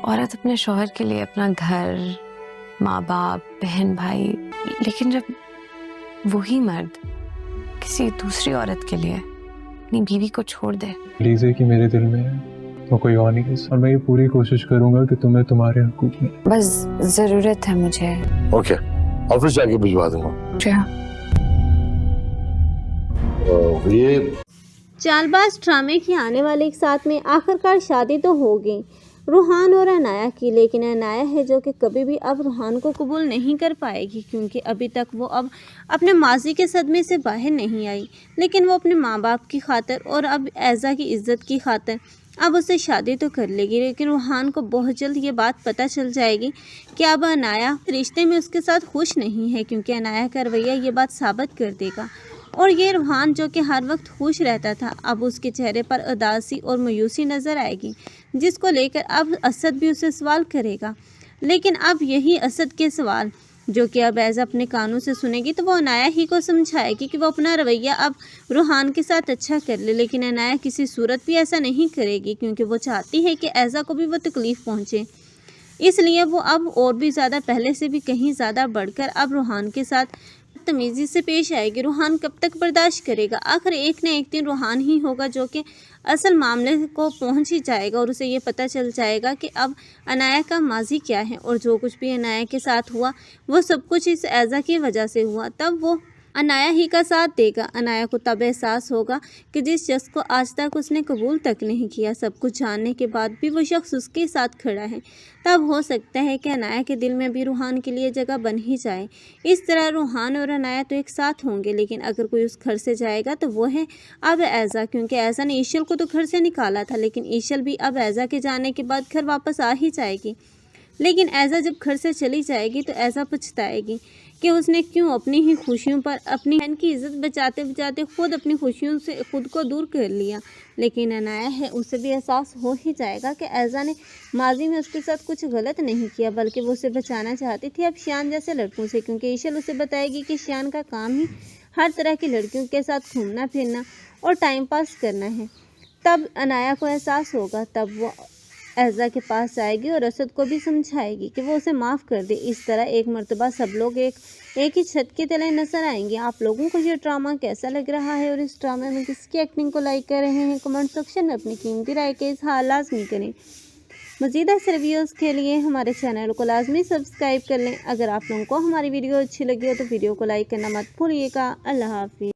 औरत अपने शौहर के लिए अपना घर, माँ बाप, बहन भाई, लेकिन जब वही मर्द किसी दूसरी औरत के लिए अपनी बीवी को छोड़ दे। प्लीज है कि मेरे दिल में है वो कोई और नहीं है, और मैं ये पूरी कोशिश करूंगा कि तुम्हें तुम्हारे हकूक में। बस जरूरत है मुझे। ओके, ऑफिस जाके भिजवा दूंगा। ये चालबाज ड्रामे के आने वाले एक साथ में आखिरकार शादी तो हो गई रूहान और अनाया की, लेकिन अनाया है जो कि कभी भी अब रूहान को कबूल नहीं कर पाएगी, क्योंकि अभी तक वो अब अपने माजी के सदमे से बाहर नहीं आई। लेकिन वो अपने माँ बाप की खातिर और अब ऐज़ा की इज़्ज़त की खातिर अब उससे शादी तो कर लेगी। लेकिन रूहान को बहुत जल्द ये बात पता चल जाएगी कि अब अनाया रिश्ते में उसके साथ खुश नहीं है, क्योंकि अनाया का रवैया ये बात साबित कर देगा। और ये रूहान जो कि हर वक्त खुश रहता था, अब उसके चेहरे पर उदासी और मायूसी नज़र आएगी, जिसको लेकर अब असद भी उसे सवाल करेगा। लेकिन अब यही असद के सवाल जो कि अब ऐज़ा अपने कानों से सुनेगी तो वो अनाया ही को समझाएगी कि वो अपना रवैया अब रूहान के साथ अच्छा कर ले। लेकिन अनाया किसी सूरत भी ऐसा नहीं करेगी, क्योंकि वो चाहती है कि ऐज़ा को भी वो तकलीफ़ पहुँचे। इसलिए वो अब और भी ज़्यादा, पहले से भी कहीं ज़्यादा बढ़कर अब रूहान के साथ तमीज़ी से पेश आएगी। रूहान कब तक बर्दाश्त करेगा? आखिर एक न एक दिन रूहान ही होगा जो कि असल मामले को पहुंच ही जाएगा और उसे ये पता चल जाएगा कि अब अनाया का माजी क्या है, और जो कुछ भी अनाया के साथ हुआ वो सब कुछ इस ऐज़ा की वजह से हुआ। तब वो अनाया ही का साथ देगा। अनाया को तब एहसास होगा कि जिस शख्स को आज तक उसने कबूल तक नहीं किया, सब कुछ जानने के बाद भी वो शख्स उसके साथ खड़ा है। तब हो सकता है कि अनाया के दिल में भी रूहान के लिए जगह बन ही जाए। इस तरह रूहान और अनाया तो एक साथ होंगे, लेकिन अगर कोई उस घर से जाएगा तो वो है अब ऐज़ा, क्योंकि ऐज़ा ने ईशल को तो घर से निकाला था, लेकिन ईशल भी अब ऐज़ा के जाने के बाद घर वापस आ ही जाएगी। लेकिन ऐज़ा जब घर से चली जाएगी तो ऐज़ा पछताएगी कि उसने क्यों अपनी ही खुशियों पर अपनी बहन की इज़्ज़त बचाते बचाते खुद अपनी खुशियों से खुद को दूर कर लिया। लेकिन अनाया है, उसे भी एहसास हो ही जाएगा कि ऐज़ा ने माजी में उसके साथ कुछ गलत नहीं किया, बल्कि वो उसे बचाना चाहती थी अब शियान जैसे लड़कों से, क्योंकि ईशल उसे बताएगी कि शियान का काम ही हर तरह की लड़कियों के साथ घूमना फिरना और टाइम पास करना है। तब अनाया को एहसास होगा, तब वो ऐज़ा के पास जाएगी और असद को भी समझाएगी कि वो उसे माफ़ कर दे। इस तरह एक मर्तबा सब लोग एक ही छत के तले नजर आएंगे। आप लोगों को ये ड्रामा कैसा लग रहा है और इस ड्रामे में किसकी एक्टिंग को लाइक कर रहे हैं, कमेंट सेक्शन में अपनी कीमती राय के इज़हार लाजमी करें। मज़ीद ऐसे रिव्यूज़ के लिए हमारे चैनल को लाजमी सब्सक्राइब कर लें। अगर आप लोगों को हमारी वीडियो अच्छी लगी हो तो वीडियो को लाइक करना मत भूलिएगा। अल्लाह हाफिज़।